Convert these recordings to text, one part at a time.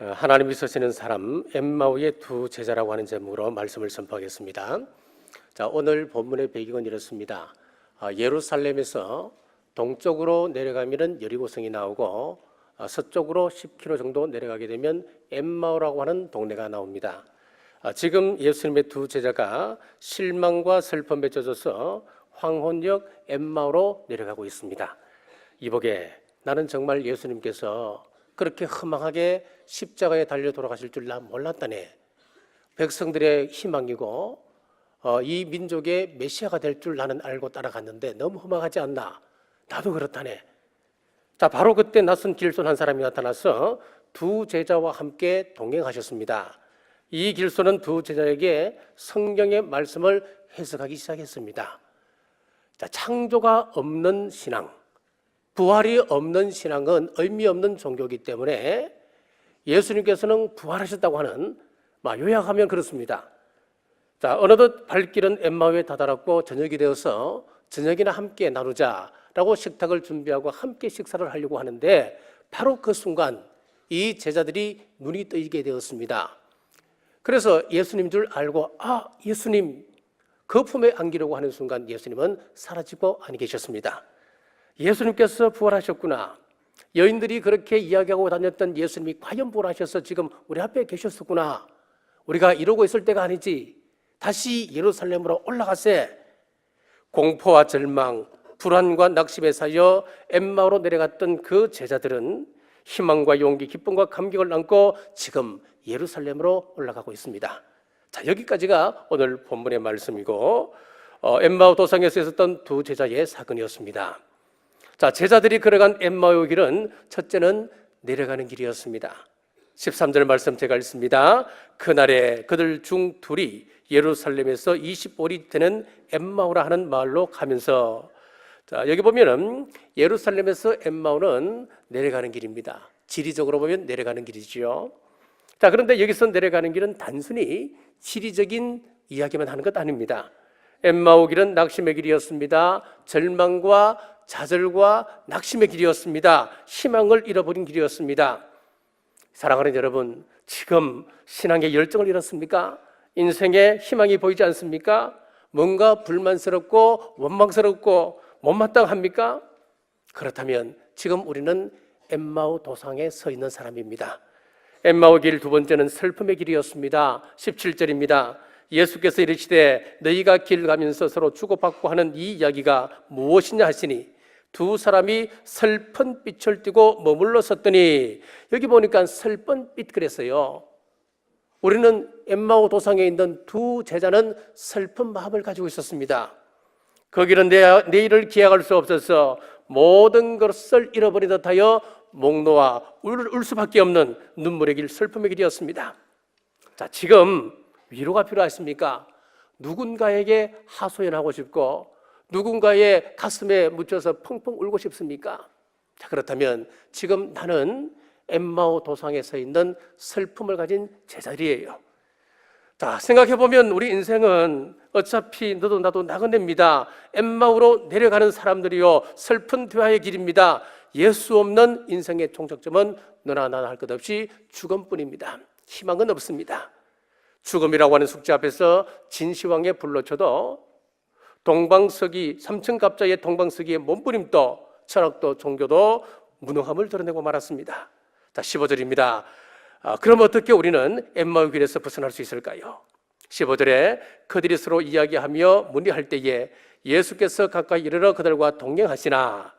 하나님이 쓰시는 사람 엠마오의 두 제자라고 하는 제목으로 말씀을 선포하겠습니다. 자, 오늘 본문의 배경은 이렇습니다. 예루살렘에서 동쪽으로 내려가면 여리고성이 나오고 서쪽으로 10km 정도 내려가게 되면 엠마오라고 하는 동네가 나옵니다. 지금 예수님의 두 제자가 실망과 슬픔에 젖어서 황혼역 엠마오로 내려가고 있습니다. 이보게, 나는 정말 예수님께서 그렇게 허망하게 십자가에 달려 돌아가실 줄 난 몰랐다네. 백성들의 희망이고 이 민족의 메시아가 될 줄 나는 알고 따라갔는데 너무 허망하지 않나? 나도 그렇다네. 자, 바로 그때 낯선 길손 한 사람이 나타나서 두 제자와 함께 동행하셨습니다. 이 길손은 두 제자에게 성경의 말씀을 해석하기 시작했습니다. 자, 창조가 없는 신앙, 부활이 없는 신앙은 의미 없는 종교이기 때문에 예수님께서는 부활하셨다고 하는, 요약하면 그렇습니다. 자, 어느덧 발길은 엠마오에 다다랐고 저녁이 되어서 저녁이나 함께 나누자라고 식탁을 준비하고 함께 식사를 하려고 하는데 바로 그 순간 이 제자들이 눈이 뜨이게 되었습니다. 그래서 예수님 줄 알고 예수님, 그 품에 안기려고 하는 순간 예수님은 사라지고 안 계셨습니다. 예수님께서 부활하셨구나. 여인들이 그렇게 이야기하고 다녔던 예수님이 과연 부활하셔서 지금 우리 앞에 계셨었구나. 우리가 이러고 있을 때가 아니지. 다시 예루살렘으로 올라가세. 공포와 절망, 불안과 낙심에 사여 엠마오로 내려갔던 그 제자들은 희망과 용기, 기쁨과 감격을 안고 지금 예루살렘으로 올라가고 있습니다. 자, 여기까지가 오늘 본문의 말씀이고 엠마오 도상에서 있었던 두 제자의 사건이었습니다. 자, 제자들이 걸어간 엠마오의 길은 첫째는 내려가는 길이었습니다. 13절 말씀 제가 읽습니다. 그날에 그들 중 둘이 예루살렘에서 25리 되는 엠마오라 하는 마을로 가면서, 자, 여기 보면은 예루살렘에서 엠마오는 내려가는 길입니다. 지리적으로 보면 내려가는 길이죠. 자, 그런데 여기서 내려가는 길은 단순히 지리적인 이야기만 하는 것 아닙니다. 엠마오 길은 낙심의 길이었습니다. 절망과 좌절과 낙심의 길이었습니다. 희망을 잃어버린 길이었습니다. 사랑하는 여러분, 지금 신앙의 열정을 잃었습니까? 인생에 희망이 보이지 않습니까? 뭔가 불만스럽고 원망스럽고 못마땅합니까? 그렇다면 지금 우리는 엠마오 도상에 서 있는 사람입니다. 엠마오 길 두 번째는 슬픔의 길이었습니다. 17절입니다. 예수께서 이르시되 너희가 길 가면서 서로 주고받고 하는 이 이야기가 무엇이냐 하시니 두 사람이 슬픈 빛을 띠고 머물러 섰더니, 여기 보니까 슬픈 빛 그랬어요. 우리는 엠마오 도상에 있는 두 제자는 슬픈 마음을 가지고 있었습니다. 거기는 내일을 기약할 수 없어서 모든 것을 잃어버린 듯하여 목 놓아 울 수밖에 없는 눈물의 길, 슬픔의 길이었습니다. 자, 지금 위로가 필요하십니까? 누군가에게 하소연하고 싶고 누군가의 가슴에 묻혀서 펑펑 울고 싶습니까? 자, 그렇다면 지금 나는 엠마오 도상에 서 있는 슬픔을 가진 제자리예요. 자, 생각해보면 우리 인생은 어차피 너도 나도 나그네입니다. 엠마오로 내려가는 사람들이요, 슬픈 퇴화의 길입니다. 예수 없는 인생의 종착점은 너나 나나 할 것 없이 죽음뿐입니다. 희망은 없습니다. 죽음이라고 하는 숙제 앞에서 진시황에 불러쳐도 동방서기, 삼층갑자의 동방서기의 몸부림도 철학도 종교도 무능함을 드러내고 말았습니다. 자, 15절입니다. 그럼 어떻게 우리는 엠마오 길에서 벗어날 수 있을까요? 15절에 그들이 서로 이야기하며 문의할 때에 예수께서 가까이 이르러 그들과 동행하시나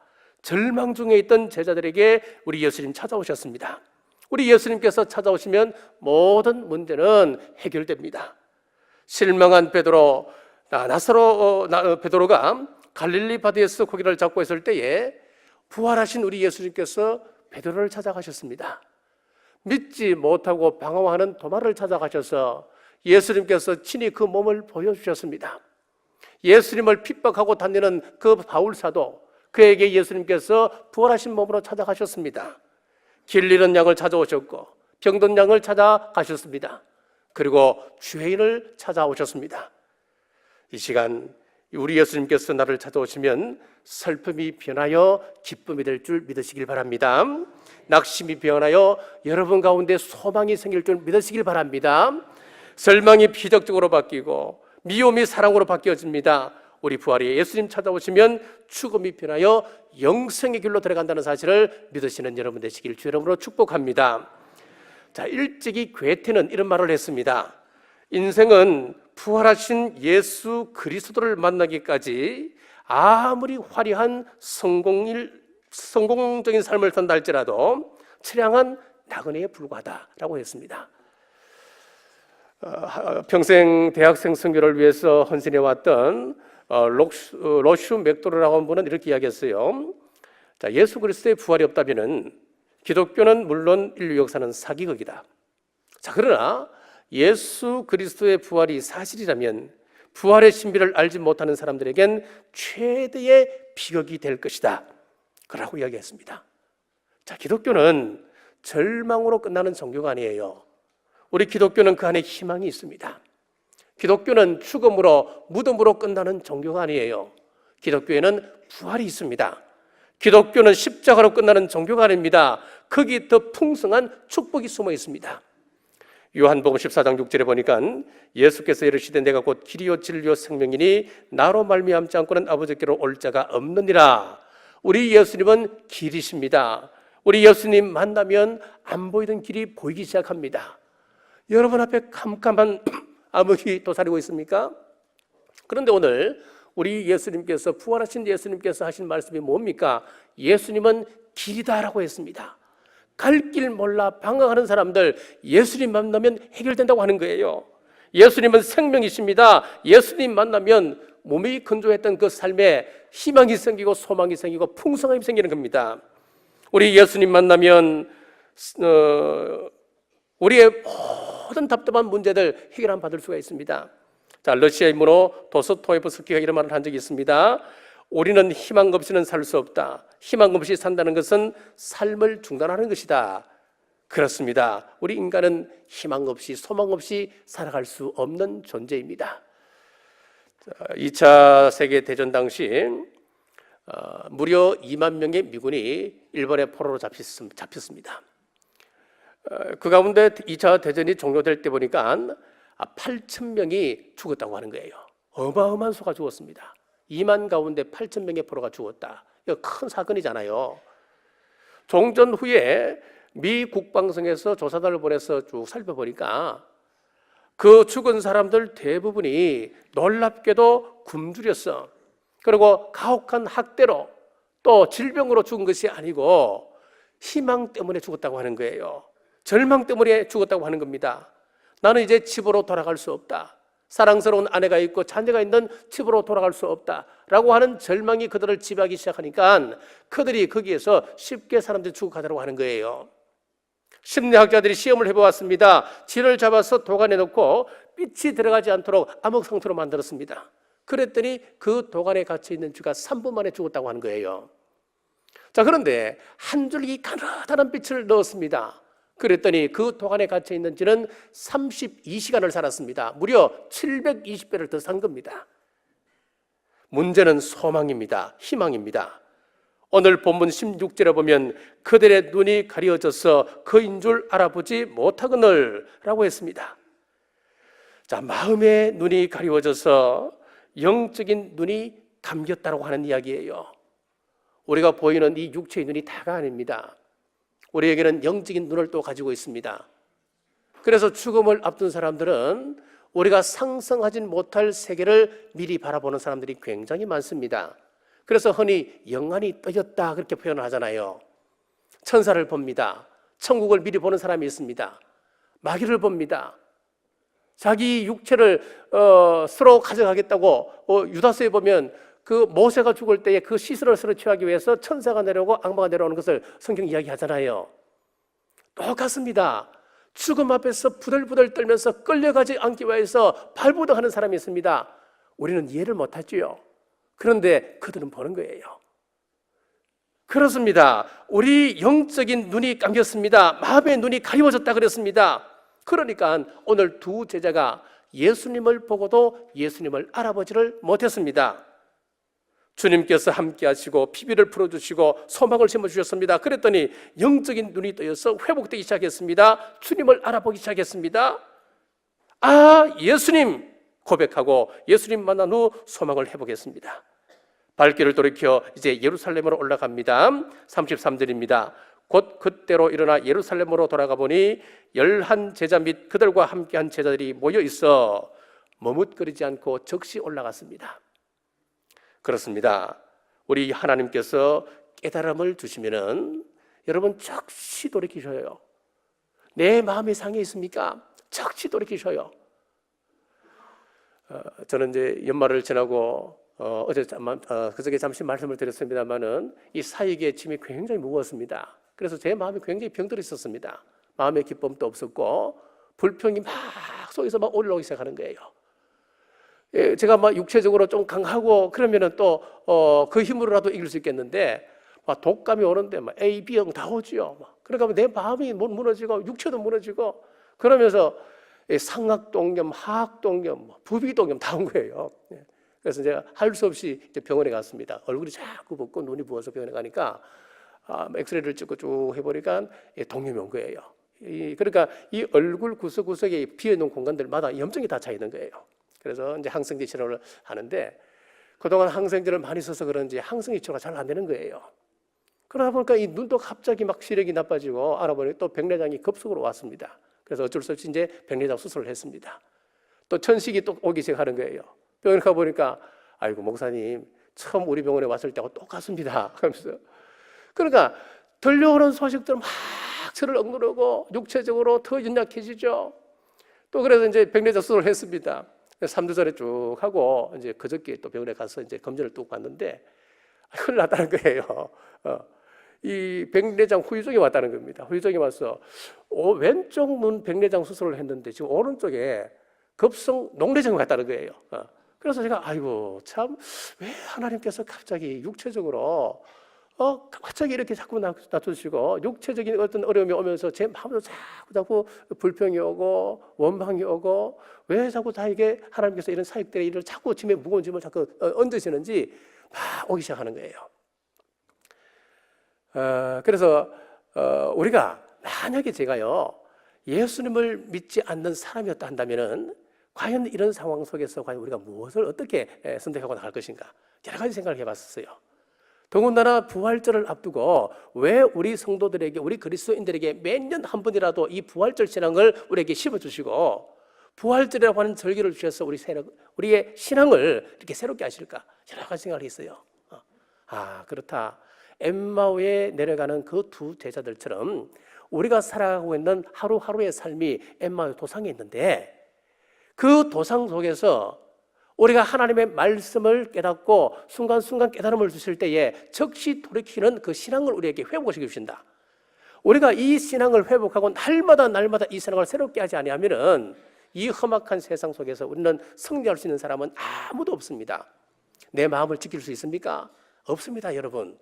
절망 중에 있던 제자들에게 우리 예수님 찾아오셨습니다. 우리 예수님께서 찾아오시면 모든 문제는 해결됩니다. 실망한 베드로, 베드로가 갈릴리 바다에서 고기를 잡고 있을 때에 부활하신 우리 예수님께서 베드로를 찾아가셨습니다. 믿지 못하고 방황하는 도마를 찾아가셔서 예수님께서 친히 그 몸을 보여주셨습니다. 예수님을 핍박하고 다니는 그 바울 사도, 그에게 예수님께서 부활하신 몸으로 찾아가셨습니다. 길 잃은 양을 찾아오셨고 병든 양을 찾아가셨습니다. 그리고 죄인을 찾아오셨습니다. 이 시간 우리 예수님께서 나를 찾아오시면 슬픔이 변하여 기쁨이 될 줄 믿으시길 바랍니다. 낙심이 변하여 여러분 가운데 소망이 생길 줄 믿으시길 바랍니다. 절망이 기적적으로 바뀌고 미움이 사랑으로 바뀌어집니다. 우리 부활이 예수님 찾아오시면 죽음이 변하여 영생의 길로 들어간다는 사실을 믿으시는 여러분 되시길 주 이름으로 축복합니다. 자, 일찍이 괴테는 이런 말을 했습니다. 인생은 부활하신 예수 그리스도를 만나기까지 아무리 화려한 성공적인 삶을 산다 할지라도 처량한 나그네에 불과하다라고 했습니다. 평생 대학생 선교를 위해서 헌신해왔던 로슈 맥도르라고 하는 분은 이렇게 이야기했어요. 자, 예수 그리스도의 부활이 없다면 기독교는 물론 인류 역사는 사기극이다. 자, 그러나 예수 그리스도의 부활이 사실이라면 부활의 신비를 알지 못하는 사람들에겐 최대의 비극이 될 것이다. 그라고 이야기했습니다. 자, 기독교는 절망으로 끝나는 종교가 아니에요. 우리 기독교는 그 안에 희망이 있습니다. 기독교는 죽음으로 무덤으로 끝나는 종교가 아니에요. 기독교에는 부활이 있습니다. 기독교는 십자가로 끝나는 종교가 아닙니다. 거기 더 풍성한 축복이 숨어 있습니다. 요한복음 14장 6절에 보니까 예수께서 이르시되 내가 곧 길이요 진리요 생명이니 나로 말미암지 않고는 아버지께로 올 자가 없느니라. 우리 예수님은 길이십니다. 우리 예수님 만나면 안 보이던 길이 보이기 시작합니다. 여러분 앞에 캄캄한 암흑이 도사리고 있습니까? 그런데 오늘 우리 예수님께서 부활하신 예수님께서 하신 말씀이 뭡니까? 예수님은 길이다라고 했습니다. 갈 길 몰라 방황하는 사람들 예수님 만나면 해결된다고 하는 거예요. 예수님은 생명이십니다. 예수님 만나면 몸이 건조했던 그 삶에 희망이 생기고 소망이 생기고 풍성함이 생기는 겁니다. 우리 예수님 만나면 우리의 모든 답답한 문제들 해결함 받을 수가 있습니다. 자, 러시아 인문호 도스토예브스키가 이런 말을 한 적이 있습니다. 우리는 희망 없이는 살 수 없다. 희망 없이 산다는 것은 삶을 중단하는 것이다. 그렇습니다. 우리 인간은 희망 없이 소망 없이 살아갈 수 없는 존재입니다. 2차 세계대전 당시 무려 2만 명의 미군이 일본의 포로로 잡혔습니다. 그 가운데 2차 대전이 종료될 때 보니까 8천 명이 죽었다고 하는 거예요. 어마어마한 수가 죽었습니다. 2만 가운데 8천 명의 포로가 죽었다. 이거 큰 사건이잖아요. 종전 후에 미 국방성에서 조사단을 보내서 쭉 살펴보니까 그 죽은 사람들 대부분이 놀랍게도 굶주렸어. 그리고 가혹한 학대로 또 질병으로 죽은 것이 아니고 희망 때문에 죽었다고 하는 거예요. 절망 때문에 죽었다고 하는 겁니다. 나는 이제 집으로 돌아갈 수 없다. 사랑스러운 아내가 있고 자녀가 있는 집으로 돌아갈 수 없다라고 하는 절망이 그들을 지배하기 시작하니까 그들이 거기에서 쉽게 사람들이 죽어가더라고 하는 거예요. 심리학자들이 시험을 해보았습니다. 쥐를 잡아서 도관에 넣고 빛이 들어가지 않도록 암흑 상태로 만들었습니다. 그랬더니 그 도관에 갇혀있는 쥐가 3분 만에 죽었다고 하는 거예요. 자, 그런데 한 줄기 가느다란 빛을 넣었습니다. 그랬더니 그 도관에 갇혀있는 쥐는 32시간을 살았습니다. 무려 720배를 더 산 겁니다. 문제는 소망입니다. 희망입니다. 오늘 본문 16절에 보면 그들의 눈이 가려져서 그인 줄 알아보지 못하거늘 라고 했습니다. 자, 마음의 눈이 가려워져서 영적인 눈이 감겼다고 하는 이야기예요. 우리가 보이는 이 육체의 눈이 다가 아닙니다. 우리에게는 영적인 눈을 또 가지고 있습니다. 그래서 죽음을 앞둔 사람들은 우리가 상상하진 못할 세계를 미리 바라보는 사람들이 굉장히 많습니다. 그래서 흔히 영안이 떠졌다 그렇게 표현을 하잖아요. 천사를 봅니다. 천국을 미리 보는 사람이 있습니다. 마귀를 봅니다. 자기 육체를 서로 가져가겠다고 유다서에 보면 그 모세가 죽을 때에 그 시선을 서로 취하기 위해서 천사가 내려오고 악마가 내려오는 것을 성경 이야기하잖아요. 똑같습니다. 죽음 앞에서 부들부들 떨면서 끌려가지 않기 위해서 발부둥하는 사람이 있습니다. 우리는 이해를 못하지요. 그런데 그들은 보는 거예요. 그렇습니다. 우리 영적인 눈이 감겼습니다. 마음의 눈이 가리워졌다 그랬습니다. 그러니까 오늘 두 제자가 예수님을 보고도 예수님을 알아보지를 못했습니다. 주님께서 함께 하시고 피비를 풀어주시고 소망을 심어주셨습니다. 그랬더니 영적인 눈이 뜨여서 회복되기 시작했습니다. 주님을 알아보기 시작했습니다. 아, 예수님 고백하고 예수님 만난 후 소망을 회복했습니다. 발길을 돌이켜 이제 예루살렘으로 올라갑니다. 33절입니다. 곧 그때로 일어나 예루살렘으로 돌아가 보니 11 제자 및 그들과 함께한 제자들이 모여 있어 머뭇거리지 않고 즉시 올라갔습니다. 그렇습니다. 우리 하나님께서 깨달음을 주시면은 여러분 즉시 돌이키셔요. 내 마음이 상해 있습니까? 즉시 돌이키셔요. 저는 이제 연말을 지나고 그저께 잠시 말씀을 드렸습니다만은 이 사역의 짐이 굉장히 무거웠습니다. 그래서 제 마음이 굉장히 병들어 있었습니다. 마음의 기쁨도 없었고 불평이 막 속에서 막 올라오기 시작하는 거예요. 제가 막 육체적으로 좀 강하고 그러면은 또 그 힘으로라도 이길 수 있겠는데 막 독감이 오는데 막 A, B형 다 오지요. 그러니까 내 마음이 무너지고 육체도 무너지고 그러면서 상학동염, 하학동염, 부비동염 다 온 거예요. 그래서 제가 할 수 없이 이제 병원에 갔습니다. 얼굴이 자꾸 붓고 눈이 부어서 병원에 가니까 엑스레이를 찍고 쭉 해보니까 동염이 온 거예요. 그러니까 이 얼굴 구석구석에 비어있는 공간들마다 염증이 다 차 있는 거예요. 그래서 이제 항생제 치료를 하는데 그동안 항생제를 많이 써서 그런지 항생제 치료가 잘 안 되는 거예요. 그러다 보니까 이 눈도 갑자기 막 시력이 나빠지고 알아보니 또 백내장이 급속으로 왔습니다. 그래서 어쩔 수 없이 이제 백내장 수술을 했습니다. 또 천식이 또 오기 시작하는 거예요. 병원에 가보니까 아이고 목사님 처음 우리 병원에 왔을 때하고 똑같습니다 하면서 그러니까 들려오는 소식들 막 저를 억누르고 육체적으로 더 연약해지죠. 또 그래서 이제 백내장 수술을 했습니다. 3주 전에 쭉 하고 이제 그저께 또 병원에 가서 이제 검진을 뚝 봤는데 큰일 났다는 거예요. 이 백내장 후유증이 왔다는 겁니다. 후유증이 와서 왼쪽 눈 백내장 수술을 했는데 지금 오른쪽에 급성 녹내장이 왔다는 거예요. 그래서 제가 아이고 참 왜 하나님께서 갑자기 육체적으로 갑자기 이렇게 자꾸 놔두시고 육체적인 어떤 어려움이 오면서 제 마음도 자꾸 불평이 오고 원망이 오고 왜 자꾸 다 이게 하나님께서 이런 사역들의 일을 자꾸 짐에 무거운 짐을 자꾸 얹으시는지 막 오기 시작하는 거예요. 그래서 우리가 만약에 제가요 예수님을 믿지 않는 사람이었다 한다면은 과연 이런 상황 속에서 과연 우리가 무엇을 어떻게 선택하고 나갈 것인가 여러 가지 생각을 해봤었어요. 더군다나 부활절을 앞두고 왜 우리 성도들에게 우리 그리스도인들에게 매년 한 번이라도 이 부활절 신앙을 우리에게 심어주시고 부활절이라고 하는 절기를 주셔서 우리의 신앙을 이렇게 새롭게 하실까 여러 가지 생각을 했어요. 그렇다. 엠마오에 내려가는 그 두 제자들처럼 우리가 살아가고 있는 하루하루의 삶이 엠마오 도상에 있는데 그 도상 속에서 우리가 하나님의 말씀을 깨닫고 순간순간 깨달음을 주실 때에 즉시 돌이키는 그 신앙을 우리에게 회복시켜 주신다. 우리가 이 신앙을 회복하고 날마다 이 신앙을 새롭게 하지 아니하면은 이 험악한 세상 속에서 우리는 승리할 수 있는 사람은 아무도 없습니다. 내 마음을 지킬 수 있습니까? 없습니다, 여러분.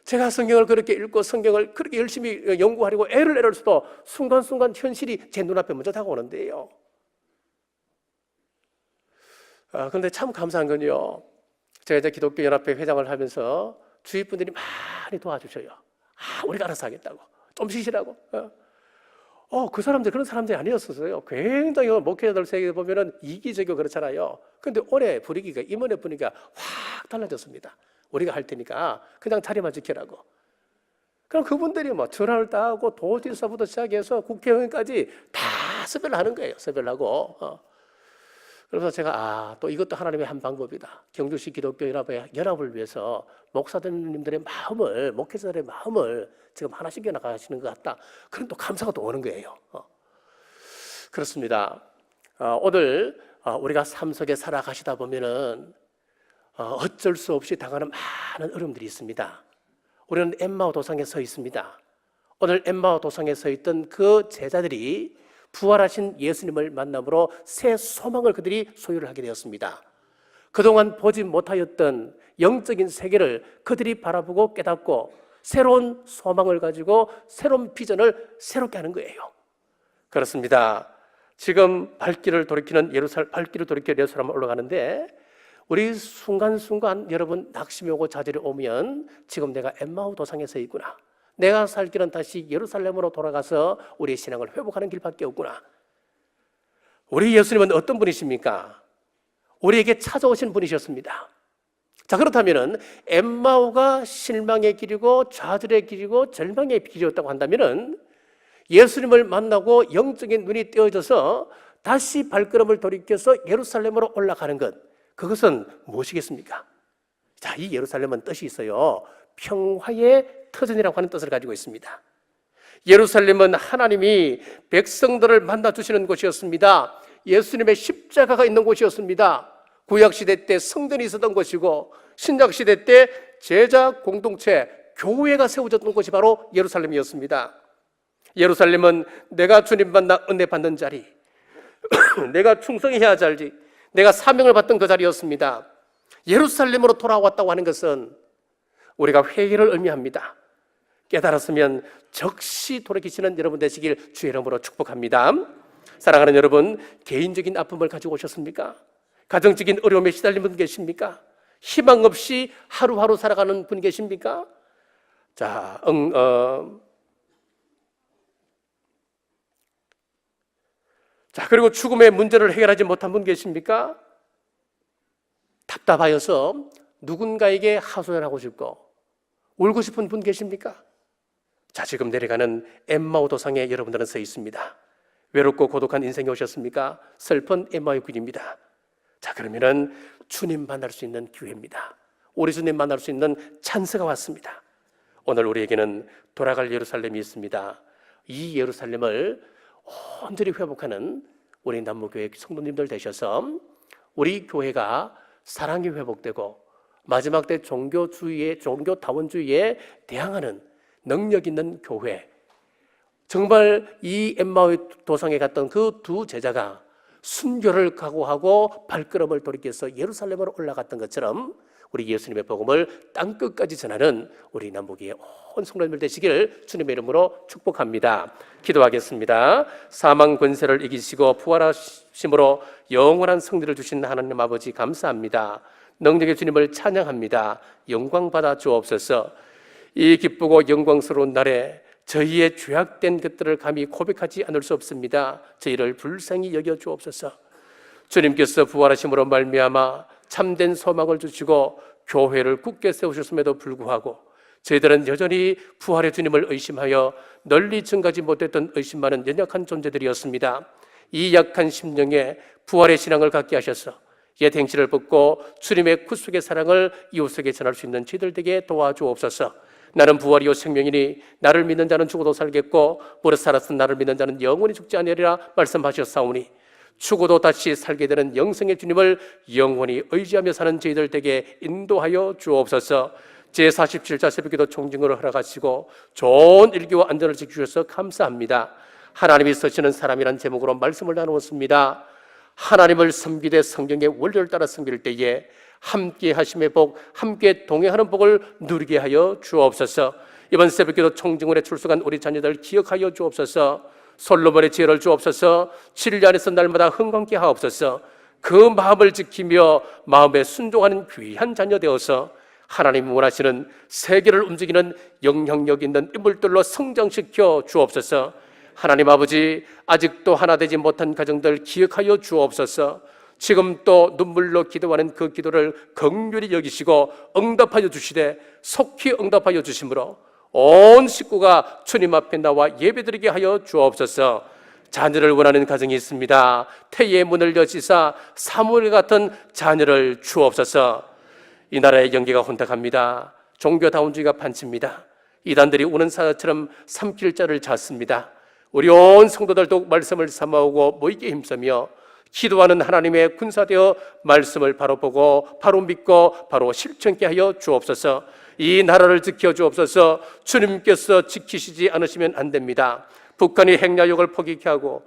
제가 성경을 그렇게 읽고 성경을 그렇게 열심히 연구하려고 애를 내려서도 순간순간 현실이 제 눈앞에 먼저 다가오는데요. 그런데 참 감사한 건요. 제가 이제 기독교 연합회 회장을 하면서 주위 분들이 많이 도와주셔요. 우리가 알아서 하겠다고. 좀 쉬시라고. 그 사람들 그런 사람들이 아니었었어요. 굉장히 목회자들 세계에 보면은 이기적이고 그렇잖아요. 그런데 올해 분위기가 임원회 분위기가 확 달라졌습니다. 우리가 할 테니까 그냥 자리만 지키라고. 그럼 그분들이 뭐 전화를 따고 도지사부터 시작해서 국회의원까지 다 섭외를 하는 거예요. 섭외를 하고. 그래서 제가 또 이것도 하나님의 한 방법이다. 경주시 기독교 연합을 위해서 목사님들의 마음을 목회자들의 마음을 지금 하나씩 나가시는 것 같다. 그런 또 감사가 또 오는 거예요. 그렇습니다. 오늘 우리가 삶 속에 살아가시다 보면은 어쩔 수 없이 당하는 많은 어려움들이 있습니다. 우리는 엠마오 도상에 서 있습니다. 오늘 엠마오 도상에 서 있던 그 제자들이 부활하신 예수님을 만남으로 새 소망을 그들이 소유를 하게 되었습니다. 그동안 보지 못하였던 영적인 세계를 그들이 바라보고 깨닫고 새로운 소망을 가지고 새로운 비전을 새롭게 하는 거예요. 그렇습니다. 지금 발길을 돌이켜 예루살렘 올라가는데 우리 순간순간 여러분 낙심이 오고 좌절이 오면 지금 내가 엠마오 도상에 서 있구나. 내가 살 길은 다시 예루살렘으로 돌아가서 우리의 신앙을 회복하는 길밖에 없구나. 우리 예수님은 어떤 분이십니까? 우리에게 찾아오신 분이셨습니다. 자, 그렇다면 엠마오가 실망의 길이고 좌절의 길이고 절망의 길이었다고 한다면 예수님을 만나고 영적인 눈이 떼어져서 다시 발걸음을 돌이켜서 예루살렘으로 올라가는 것, 그것은 무엇이겠습니까? 자, 이 예루살렘은 뜻이 있어요. 평화의 터전이라고 하는 뜻을 가지고 있습니다. 예루살렘은 하나님이 백성들을 만나주시는 곳이었습니다. 예수님의 십자가가 있는 곳이었습니다. 구약시대 때 성전이 있었던 곳이고 신약시대 때 제자 공동체, 교회가 세워졌던 곳이 바로 예루살렘이었습니다. 예루살렘은 내가 주님 만나 은혜 받는 자리, 내가 충성해야 할 자리, 내가 사명을 받던 그 자리였습니다. 예루살렘으로 돌아왔다고 하는 것은 우리가 회개를 의미합니다. 깨달았으면 적시 돌이키시는 여러분 되시길 주의 이름으로 축복합니다. 사랑하는 여러분, 개인적인 아픔을 가지고 오셨습니까? 가정적인 어려움에 시달린 분 계십니까? 희망 없이 하루하루 살아가는 분 계십니까? 자, 그리고 죽음의 문제를 해결하지 못한 분 계십니까? 답답하여서 누군가에게 하소연하고 싶고 울고 싶은 분 계십니까? 자, 지금 내려가는 엠마오 도상에 여러분들은 서 있습니다. 외롭고 고독한 인생에 오셨습니까? 슬픈 엠마오의 길입니다. 자, 그러면은 주님 만날 수 있는 기회입니다. 우리 주님 만날 수 있는 찬스가 왔습니다. 오늘 우리에게는 돌아갈 예루살렘이 있습니다. 이 예루살렘을 온전히 회복하는 우리 남무교회 성도님들 되셔서 우리 교회가 사랑이 회복되고 마지막 때 종교다원주의에 대항하는 능력 있는 교회, 정말 이 엠마오의 도상에 갔던 그 두 제자가 순교를 각오하고 발걸음을 돌이켜서 예루살렘으로 올라갔던 것처럼 우리 예수님의 복음을 땅끝까지 전하는 우리 남북의 온 성도님들 되시길 주님의 이름으로 축복합니다. 기도하겠습니다. 사망 권세를 이기시고 부활하심으로 영원한 승리를 주신 하나님 아버지 감사합니다. 능력의 주님을 찬양합니다. 영광 받아 주옵소서. 이 기쁘고 영광스러운 날에 저희의 죄악된 것들을 감히 고백하지 않을 수 없습니다. 저희를 불쌍히 여겨 주옵소서. 주님께서 부활하심으로 말미암아 참된 소망을 주시고 교회를 굳게 세우셨음에도 불구하고 저희들은 여전히 부활의 주님을 의심하여 널리 증가하지 못했던 의심 많은 연약한 존재들이었습니다. 이 약한 심령에 부활의 신앙을 갖게 하셔서 옛 행실을 벗고 주님의 구속의 사랑을 이웃에게 전할 수 있는 저희들 되게 도와주옵소서. 나는 부활이요 생명이니 나를 믿는 자는 죽어도 살겠고 무릇 살았은 나를 믿는 자는 영원히 죽지 아니하리라 말씀하셨사오니 죽어도 다시 살게 되는 영생의 주님을 영원히 의지하며 사는 저희들 되게 인도하여 주옵소서. 제47차 새벽기도 총징을 허락하시고 좋은 일기와 안전을 지키셔서 감사합니다. 하나님이 쓰시는 사람이란 제목으로 말씀을 나누었습니다. 하나님을 섬기되 성경의 원리를 따라 섬길 때에 함께 하심의 복, 함께 동행하는 복을 누리게 하여 주옵소서. 이번 새벽기도 총징원에 출석한 우리 자녀들 기억하여 주옵소서. 솔로몬의 지혜를 주옵소서. 진리 안에서 날마다 흥건케 하옵소서. 그 마음을 지키며 마음에 순종하는 귀한 자녀 되어서 하나님 원하시는 세계를 움직이는 영향력 있는 인물들로 성장시켜 주옵소서. 하나님 아버지, 아직도 하나 되지 못한 가정들 기억하여 주옵소서. 지금 또 눈물로 기도하는 그 기도를 긍휼히 여기시고 응답하여 주시되 속히 응답하여 주심으로 온 식구가 주님 앞에 나와 예배드리게 하여 주옵소서. 자녀를 원하는 가정이 있습니다. 태의 문을 여시사 사무엘 같은 자녀를 주옵소서. 이 나라의 경기가 혼탁합니다. 종교다운주의가 판칩니다. 이단들이 우는 사자처럼 삼킬 자를 찾습니다. 우리 온 성도들도 말씀을 삼아오고 모이게 힘쓰며 기도하는 하나님의 군사되어 말씀을 바로 보고 바로 믿고 바로 실천케 하여 주옵소서. 이 나라를 지켜 주옵소서. 주님께서 지키시지 않으시면 안 됩니다. 북한이 핵야욕을 포기케 하고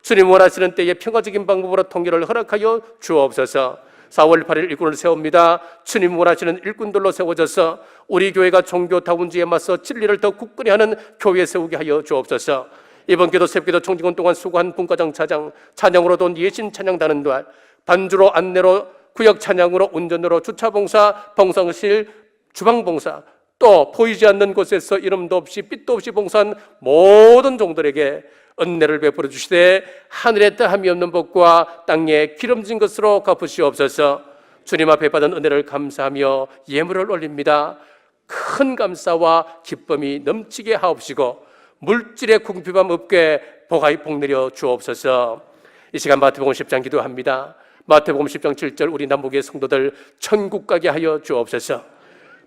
주님 원하시는 때에 평화적인 방법으로 통일을 허락하여 주옵소서. 4월 8일 일꾼을 세웁니다. 주님 원하시는 일꾼들로 세워져서 우리 교회가 종교다운주의에 맞서 진리를 더 굳건히 하는 교회 세우게 하여 주옵소서. 이번 기도 새벽기도 청직원 동안 수고한 분과장 차장, 찬양으로 돈 예신 찬양단은 날, 반주로 안내로 구역 찬양으로 운전으로 주차봉사, 봉상실, 주방봉사, 또 보이지 않는 곳에서 이름도 없이 빛도 없이 봉사한 모든 종들에게 은혜를 베풀어 주시되 하늘에 더함이 없는 복과 땅에 기름진 것으로 갚으시옵소서. 주님 앞에 받은 은혜를 감사하며 예물을 올립니다. 큰 감사와 기쁨이 넘치게 하옵시고 물질의 궁핍함 없게 복이 복내려 주옵소서. 이 시간 마태복음 10장 기도합니다. 마태복음 10장 7절 우리 남북의 성도들 천국 가게 하여 주옵소서.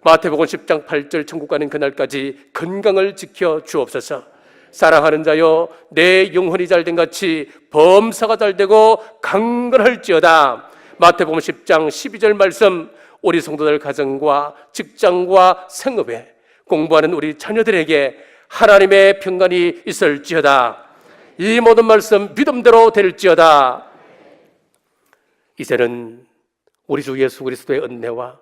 마태복음 10장 8절 천국 가는 그날까지 건강을 지켜 주옵소서. 사랑하는 자여 내 영혼이 잘된 같이 범사가 잘되고 강건할지어다. 마태복음 10장 12절 말씀 우리 성도들 가정과 직장과 생업에 공부하는 우리 자녀들에게 하나님의 평강이 있을지어다. 이 모든 말씀 믿음대로 될지어다. 이제는 우리 주 예수 그리스도의 은혜와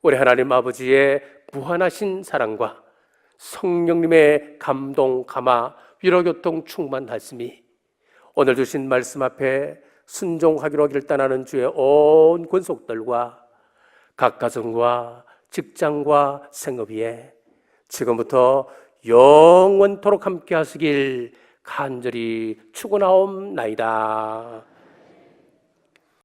우리 하나님 아버지의 무한하신 사랑과 성령님의 감동, 감화, 위로, 교통, 충만하심이 오늘 주신 말씀 앞에 순종하기로 결단하는 주의 온 권속들과 각 가정과 직장과 생업 위에 지금부터 영원토록 함께 하시길 간절히 축원하옵나이다.